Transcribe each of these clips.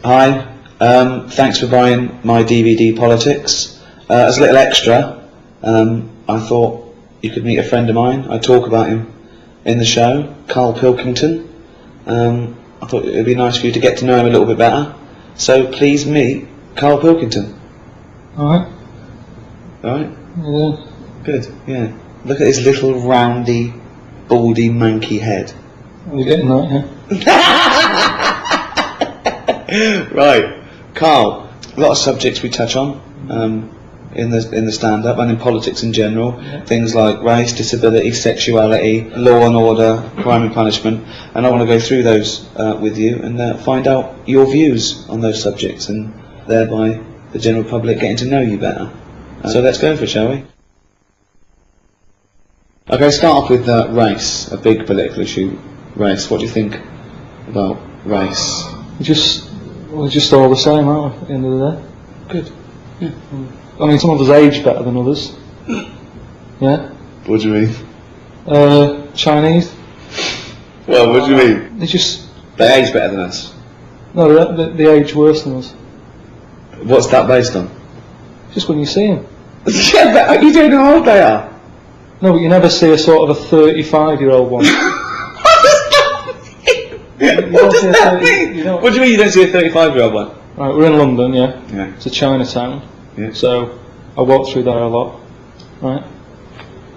Hi, thanks for buying my DVD Politics. As a little extra, I thought you could meet a friend of mine. I talk about him in the show, Karl Pilkington. I thought it would be nice for you to get to know him a little bit better. So please meet Karl Pilkington. Alright. Alright? Yeah. Good, yeah. Look at his little roundy, baldy, manky head. You're getting that, yeah? Right, Karl, a lot of subjects we touch on in the stand-up and in politics in general. Yeah. Things like race, disability, sexuality, law and order, crime and punishment, and I want to go through those with you and find out your views on those subjects, and thereby the general public getting to know you better. So let's go for it, shall we? Okay, start off with race, a big political issue. Race, what do you think about race? We're just all the same, aren't we, at the end of the day? Good. Yeah. I mean, some of us age better than others. Yeah? What do you mean? Chinese. Well, what do you mean? They They age better than us. No, they age worse than us. What's that based on? Just when you see them. Yeah, but are you doing how old they are? No, but you never see a sort of a 35-year-old one. What does that mean? What do you mean you don't see a 35-year-old one? Right, we're in London, yeah? Yeah. It's a Chinatown. Yeah. So I walk through there a lot, right?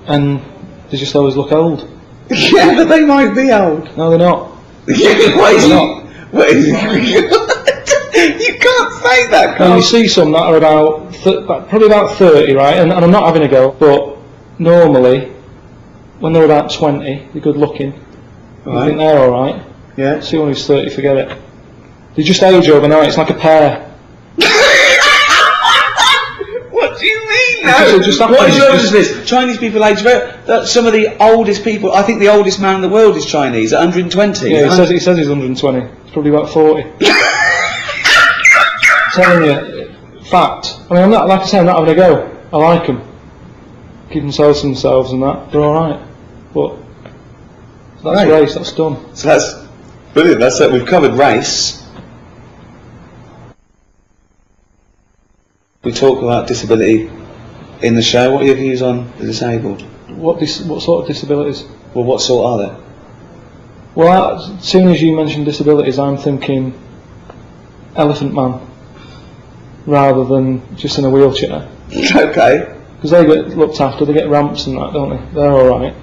And they just always look old. Yeah, but they might be old. No, they're not. They're not. You can't say that, Carl. Now you see some that are probably about 30, right? And I'm not having a go, but normally, when they're about 20, they're good looking. Right. I think they're alright. Yeah. See one who's 30, forget it. They just age overnight, it's like a pear. What do you mean, What is this? Chinese people age very... Some of the oldest people... I think the oldest man in the world is Chinese, at 120. Yeah, he says he's 120. He's probably about 40. Telling you, fact. I mean, I'm not, like I say, I'm not having a go. I like them. Keep themselves to themselves and that. They're alright. But that's race, that's done. So that's brilliant. That's it. We've covered race. We talk about disability in the show. What are your views on the disabled? What sort of disabilities? Well, what sort are they? Well, as soon as you mention disabilities, I'm thinking Elephant Man, rather than just in a wheelchair. Okay. Because they get looked after, they get ramps and that, don't they? They're alright.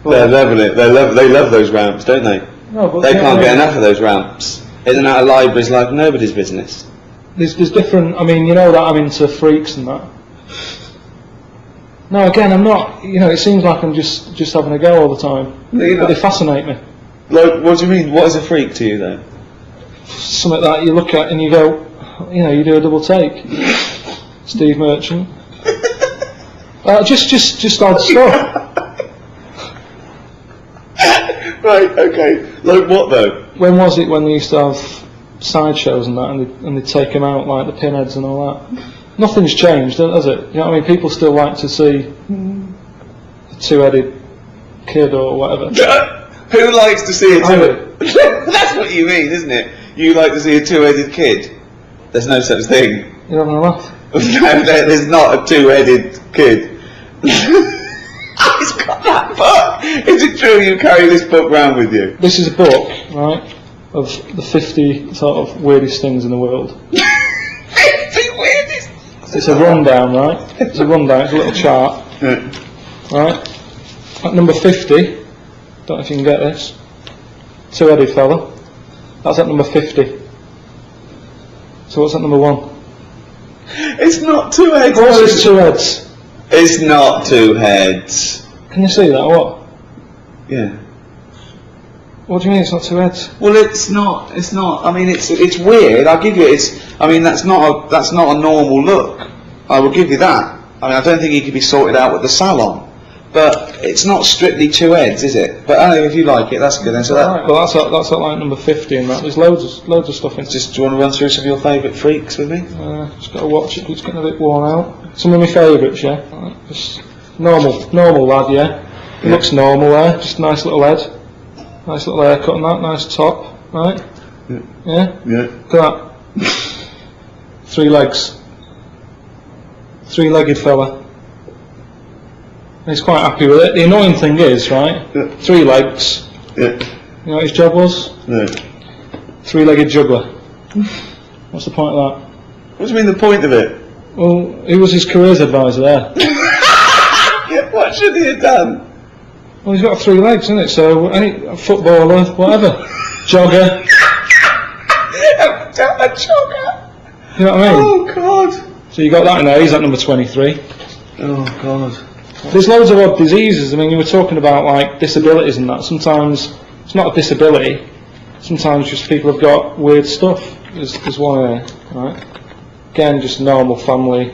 They're loving it. They love those ramps, don't they? No, but they can't get enough of those ramps. In and out of libraries like nobody's business. There's different. I mean, you know that I'm into freaks and that. No, again, I'm not. You know, it seems like I'm just having a go all the time. But they fascinate me. Like, what do you mean? What is a freak to you, though? Something that you look at and you go, you know, you do a double take. Steve Merchant. Just odd stuff. Right. Okay. Like what though? When was it when they used to have sideshows and that, and they'd take them out like the pinheads and all that? Nothing's changed, has it? You know what I mean? People still like to see a two-headed kid or whatever. Who likes to see a two-headed? That's what you mean, isn't it? You like to see a two-headed kid? There's no such thing. You're having a laugh? No, there's not a two-headed kid. He's got that book. Is it true you carry this book round with you? This is a book, right, of the 50 sort of weirdest things in the world. 50 weirdest? It's a rundown, right? It's a rundown, it's a little chart. Right? At number 50, don't know if you can get this, two-headed fella. That's at number 50. So what's at number 1? It's not two heads. Of course it's two heads. It's not two heads. Can you see that or what? Yeah. What do you mean it's not two heads? Well, it's not. I mean, it's weird. I'll give you. I mean, that's not a normal look. I will give you that. I mean, I don't think he could be sorted out with the salon. But it's not strictly two heads, is it? But anyway, if you like it, that's good. Then. So right. Well, that's at like number 50 and that. There's loads of stuff in. Do you want to run through some of your favourite freaks with me? Just got to watch it. It's getting a bit worn out. Some of my favourites, yeah. Right. Just normal lad, yeah. He looks normal there. Just a nice little head, nice little haircut and that. Nice top, right. Yeah? Yeah. Look at that. 3 legs. 3-legged fella. He's quite happy with it. The annoying thing is, right? Yeah. 3 legs. Yeah. You know what his job was? No. 3-legged juggler. What's the point of that? What do you mean the point of it? Well, who was his careers advisor there? What should he have done? Well, he's got 3 legs, isn't it? So, any footballer, whatever. Jogger. A jogger? You know what I mean? Oh, God. So you got that in there, he's at number 23. Oh, God. There's loads of odd diseases. I mean, you were talking about, like, disabilities and that. Sometimes it's not a disability. Sometimes just people have got weird stuff. There's one there, right? Again, just normal family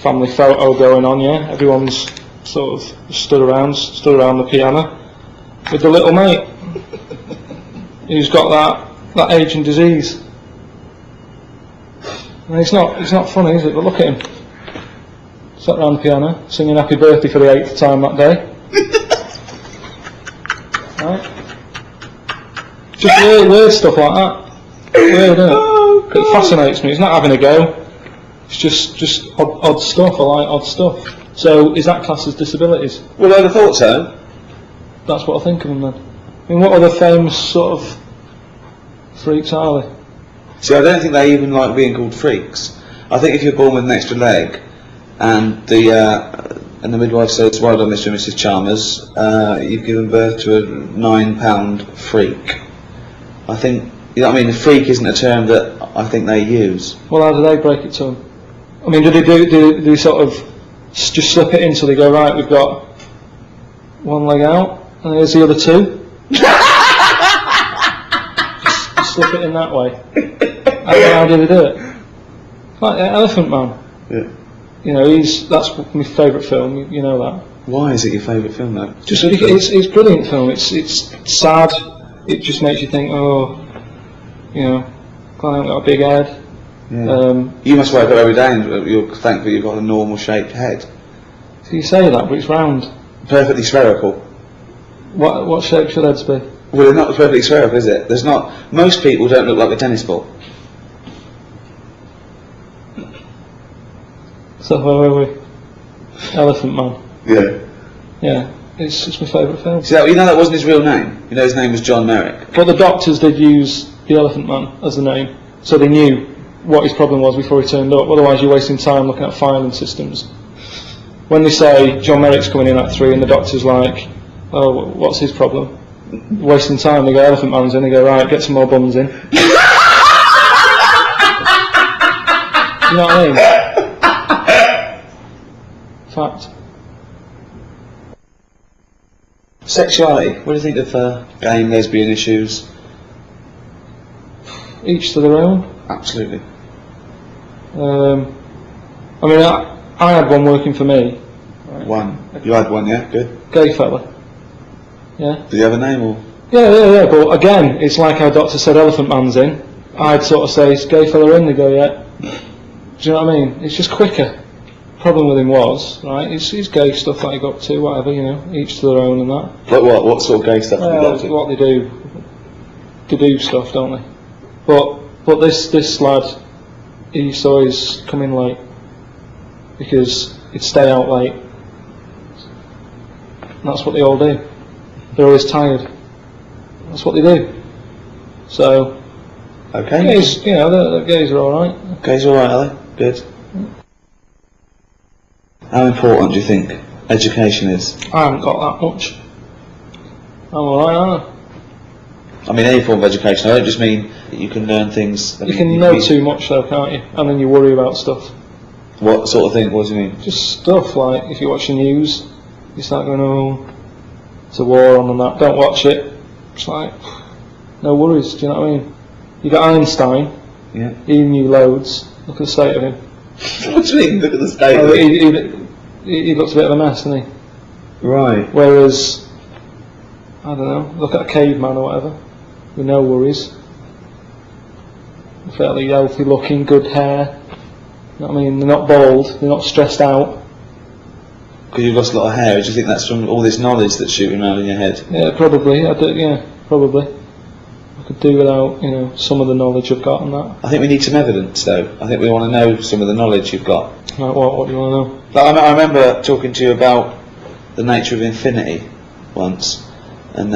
photo going on, yeah? Everyone's sort of stood around the piano with the little mate who's got that age and disease. And it's not funny, is it? But look at him. Sat around the piano, singing happy birthday for the 8th time that day. Right? Just weird stuff like that. Weird, isn't it? Oh, God. It fascinates me. It's not having a go. It's just odd stuff. I like odd stuff. So is that classed as disabilities? Well, I'd have thought so. That's what I think of them then. I mean, what other famous sort of freaks are they? See, I don't think they even like being called freaks. I think if you're born with an extra leg, and the midwife says, "Well done, Mr. and Mrs. Chalmers, you've given birth to a 9-pound freak." I think, you know what I mean. A freak isn't a term that I think they use. Well, how do they break it to them? I mean, do they sort of just slip it in so they go, right, we've got 1 leg out, and here's the other 2? just slip it in that way. How do they do it? Like Elephant Man. Yeah. You know, that's my favourite film. You know that. Why is it your favourite film, though? Just it's a brilliant film. It's sad. It just makes you think, oh, you know, Clive got a big head. Yeah. You must wake up every day and you're thankful you've got a normal shaped head. So you say that, but it's round. Perfectly spherical. What shape should heads be? Well, it's not perfectly spherical, is it? There's not. Most people don't look like a tennis ball. So where were we? Elephant Man. Yeah. Yeah, it's my favourite film. See, you know that wasn't his real name. You know his name was John Merrick. But the doctors did use the Elephant Man as the name, so they knew what his problem was before he turned up. Otherwise, you're wasting time looking at filing systems. When they say John Merrick's coming in at 3, and the doctor's like, "Oh, what's his problem?" Wasting time. They go, "Elephant Man's in." They go, "Right, get some more bums in." You know what I mean? Fact. Sexuality. What do you think of gay and lesbian issues? Each to their own. Absolutely. I mean, I had one working for me. Right? One. You had one, yeah? Good. Gay fella. Yeah. Did you have a name or? Yeah. But again, it's like our doctor said, Elephant Man's in. I'd sort of say, "Is gay fella in?" They go, "Yeah." Do you know what I mean? It's just quicker. Problem with him was, right, he's gay stuff that he got to, whatever, you know, each to their own and that. Like what? What sort of gay stuff did you Well, go to? what they do stuff, don't they? But this lad, he saw his coming late because he'd stay out late. And that's what they all do. They're always tired. That's what they do. So, Okay. gays, you know, the gays are all right. Gays all right, are they? Good. How important do you think education is? I haven't got that much. I'm all right, aren't I mean, any form of education. I don't just mean that you can learn things. I? You can know too much though, can't you? And then you worry about stuff. What sort of thing? What do you mean? Just stuff like if you watch the news, you start going, "Oh, it's a war on and that." Don't watch it. It's like no worries. Do you know what I mean? You got Einstein. Yeah. He knew loads. Look at the state of him. What do you mean? Look at the state Oh, of it. he looks a bit of a mess, doesn't he? Right. Whereas, I don't know, look at a caveman or whatever, with no worries. Fairly healthy looking, good hair. You know what I mean? They're not bald, they're not stressed out. Because you've lost a lot of hair. Do you think that's from all this knowledge that's shooting around in your head? Yeah, probably. Yeah, probably. I could do without, you know, some of the knowledge I've got on that. I think we need some evidence, though. I think we want to know some of the knowledge you've got. Like what do you want to know? Like, I remember talking to you about the nature of infinity once, and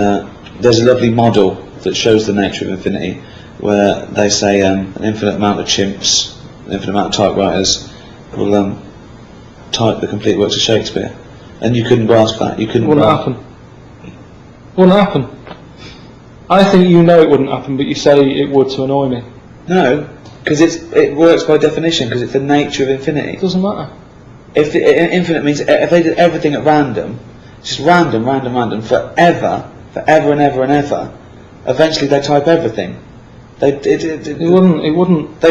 there's a lovely model that shows the nature of infinity, where they say an infinite amount of chimps, an infinite amount of typewriters will type the complete works of Shakespeare, and you couldn't grasp that. You couldn't. Wouldn't happen. Wouldn't happen. I think you know it wouldn't happen, but you say it would to annoy me. No, because it works by definition, because it's the nature of infinity. It doesn't matter. If infinite means if they did everything at random, just random, forever and ever and ever, eventually they type everything. It wouldn't.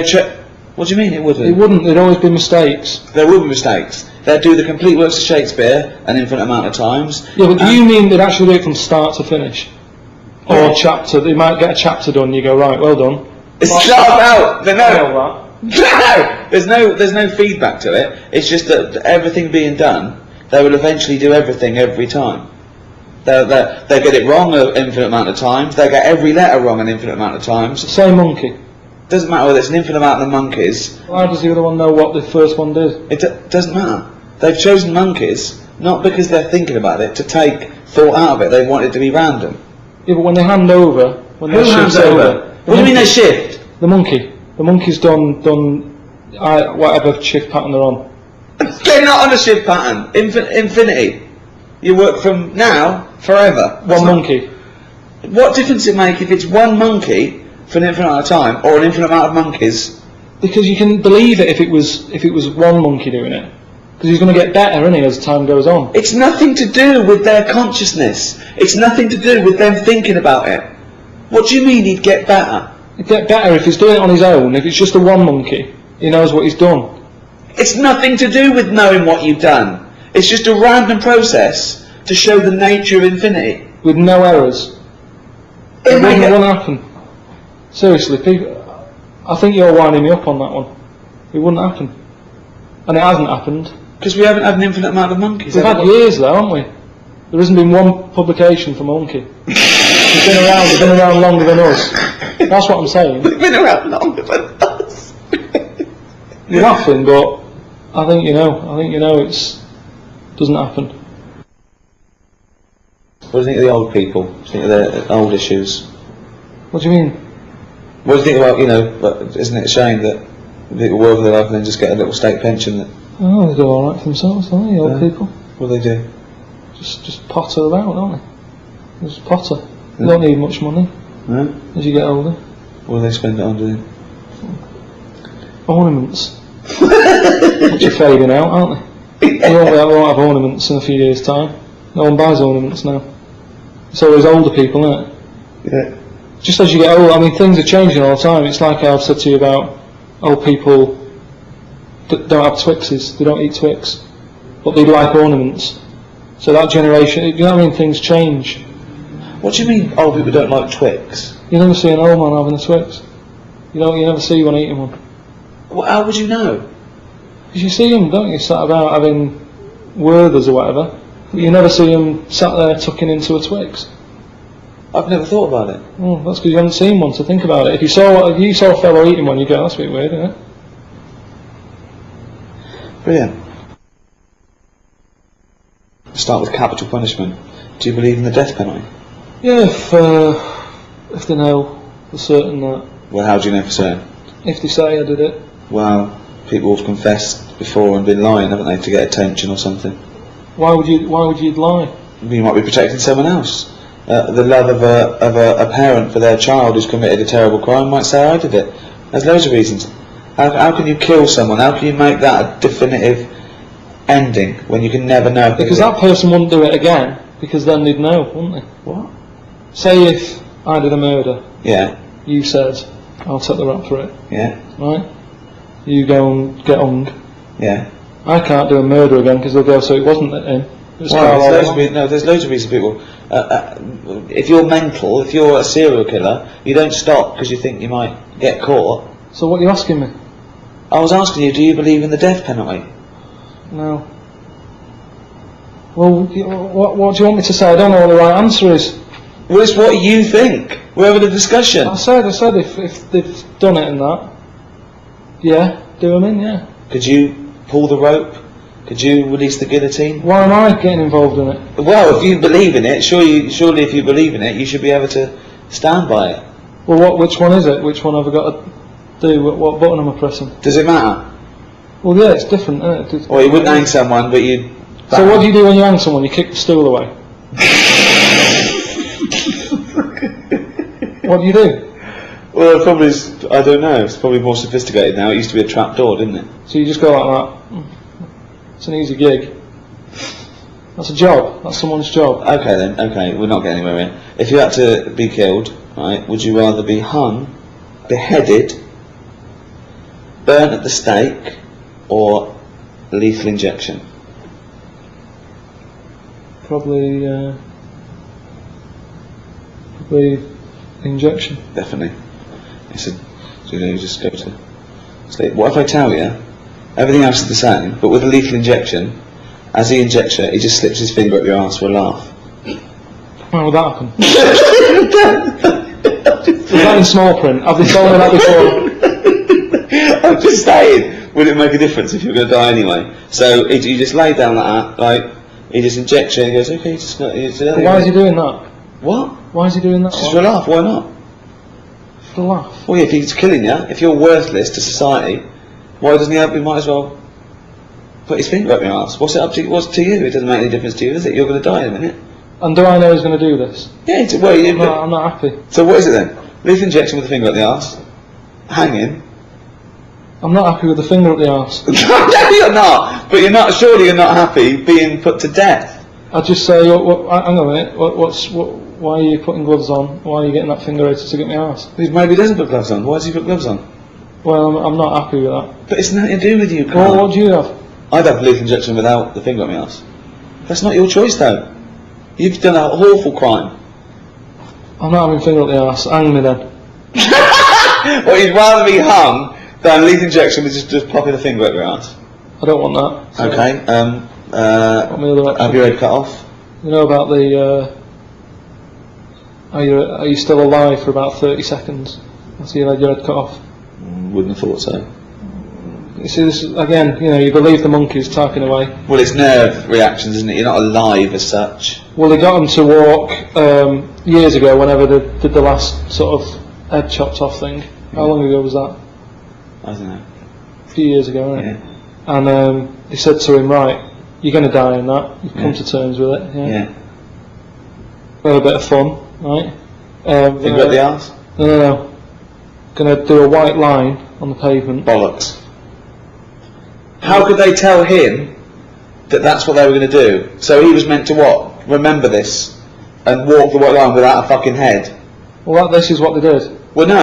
What do you mean it wouldn't? It wouldn't. There'd always be mistakes. There would be mistakes. They'd do the complete works of Shakespeare an infinite amount of times. Yeah, but do you mean they'd actually do it from start to finish? Or chapter? They might get a chapter done. You go, right, well done. It's not about that. No. There's no feedback to it. It's just that everything being done, they will eventually do everything every time. They get it wrong an infinite amount of times. They get every letter wrong an infinite amount of times. Same monkey. Doesn't matter whether it's an infinite amount of monkeys. How does the other one know what the first one did? It doesn't matter. They've chosen monkeys not because they're thinking about it to take thought out of it. They want it to be random. Yeah, but when they hand over, when they shift over. What do you mean they shift? The monkey. The monkey's done whatever shift pattern they're on. They're not on a shift pattern. Infinity. You work from now forever. One monkey. What difference does it make if it's one monkey for an infinite amount of time or an infinite amount of monkeys? Because you can believe it if it was one monkey doing it. Because he's going to get better, isn't he, as time goes on. It's nothing to do with their consciousness. It's nothing to do with them thinking about it. What do you mean he'd get better? He'd get better if he's doing it on his own. If it's just the one monkey, he knows what he's done. It's nothing to do with knowing what you've done. It's just a random process to show the nature of infinity. With no errors. It wouldn't happen. Seriously, people, I think you're winding me up on that one. It wouldn't happen. And it hasn't happened. Because we haven't had an infinite amount of monkeys. We've had years though, haven't we? There hasn't been one publication for monkey. They've been around longer than us. That's what I'm saying. They've been around longer than us. You're laughing, but I think you know it doesn't happen. What do you think of the old people? What do you think of their old issues? What do you mean? What do you think about, isn't it a shame that people work for their life and then just get a little state pension? Oh, they do alright for themselves, don't they, old people? What do they do? Just potter about, don't they? Just potter. They don't need much money as you get older. What do they spend it on doing? Ornaments. Which are fading out, aren't they? We won't have ornaments in a few years' time. No one buys ornaments now. It's always older people, isn't it? Yeah. Just as you get older, I mean, things are changing all the time. It's like I've said to you about old people that don't have Twixes. They don't eat Twix, but they like ornaments. So that generation, you know what I mean? Things change. What do you mean old people don't like Twix? You never see an old man having a Twix. You never see one eating one. Well, how would you know? Because you see them, don't you, sat about having Werthers or whatever. But you never see them sat there tucking into a Twix. I've never thought about it. Oh, that's because you haven't seen one, so think about it. If you saw a fellow eating one, you'd go, that's a bit weird, isn't it? Brilliant. Start with capital punishment. Do you believe in the death penalty? Yeah, if they know for certain that. Well, how do you know for certain? If they say I did it. Well, people have confessed before and been lying, haven't they, to get attention or something? Why would you lie? You might be protecting someone else. The love of a parent for their child who's committed a terrible crime might say, I did it. There's loads of reasons. How can you kill someone? How can you make that a definitive ending when you can never know? Because that person wouldn't do it again, because then they'd know, wouldn't they? What? Say if I did a murder. Yeah. You said, I'll take the rap for it. Yeah. Right? You go and get hung. Yeah. I can't do a murder again because they'll go, so it wasn't him. There's loads of reasons people. If you're mental, if you're a serial killer, you don't stop because you think you might get caught. So what are you asking me? I was asking you, do you believe in the death penalty? No. Well, what do you want me to say? I don't know what the right answer is. Well, it's what you think. We're having a discussion. I said if they've done it and that, yeah, do them in, yeah. Could you pull the rope? Could you release the guillotine? Why am I getting involved in it? Well, if you believe in it, surely if you believe in it, you should be able to stand by it. Well, which one is it? Which one have I got to do? What button am I pressing? Does it matter? Well, yeah, it's different, isn't it? Well, you wouldn't hang someone, but you'd... So what do you do when you hang someone? You kick the stool away. What do you do? Well, it probably is, I don't know, it's probably more sophisticated now. It used to be a trap door, didn't it? So you just go like that. It's an easy gig. That's a job. That's someone's job. Okay then, okay, we're not getting anywhere here. If you had to be killed, right, would you rather be hung, beheaded, burnt at the stake, or lethal injection? Probably injection. Definitely. You just go to sleep. What if I tell you, everything else is the same, but with a lethal injection, as he injects it, he just slips his finger up your arse for a laugh? How would that happen? Is that in small print? Have they told me that before? I'm just saying, would it make a difference if you're going to die anyway? So you just lay down like that, like, he just injects you and he goes, okay, just not... But why is he doing that? What? Why is he doing that? Just for a laugh, why not? For a laugh? Well, yeah, if he's killing you, if you're worthless to society, why doesn't he might as well put his finger up your arse? What's to you? It doesn't make any difference to you, does it? You're going to die in a minute. And do I know he's going to do this? Yeah, I'm not happy. So what is it then? Lethal injection with a finger up the arse? Hanging? I'm not happy with the finger up the arse. No, you're not! But surely you're not happy being put to death. I'd just say, hang on a minute, why are you putting gloves on? Why are you getting that finger out to get my arse? Maybe he doesn't put gloves on. Why does he put gloves on? Well, I'm not happy with that. But it's nothing to do with you, Karl. Well, what do you have? I'd have lethal injection without the finger up my arse. That's not your choice though. You've done an awful crime. I'm not having finger up the arse. Hang me then. Well, you'd rather be hung than lethal injection with just popping a finger up your arse. I don't want that. So Okay. what my other option? Have your head cut off. You know about the are you still alive for about 30 seconds after you had your head cut off? Wouldn't have thought so. You see this again, you believe the monkeys typing away. Well, it's nerve reactions, isn't it? You're not alive as such. Well, they got them to walk years ago whenever they did the last sort of head chopped off thing. How long ago was that? I don't know. A few years ago, right? Yeah. And they said to him, right, you're going to die in that. You've come to terms with it. Yeah. We had a bit of fun, right? Finger up the arse? No. Going to do a white line on the pavement. Bollocks. How could they tell him that that's what they were going to do? So he was meant to what? Remember this and walk the white line without a fucking head? Well, this is what they did. Well, no.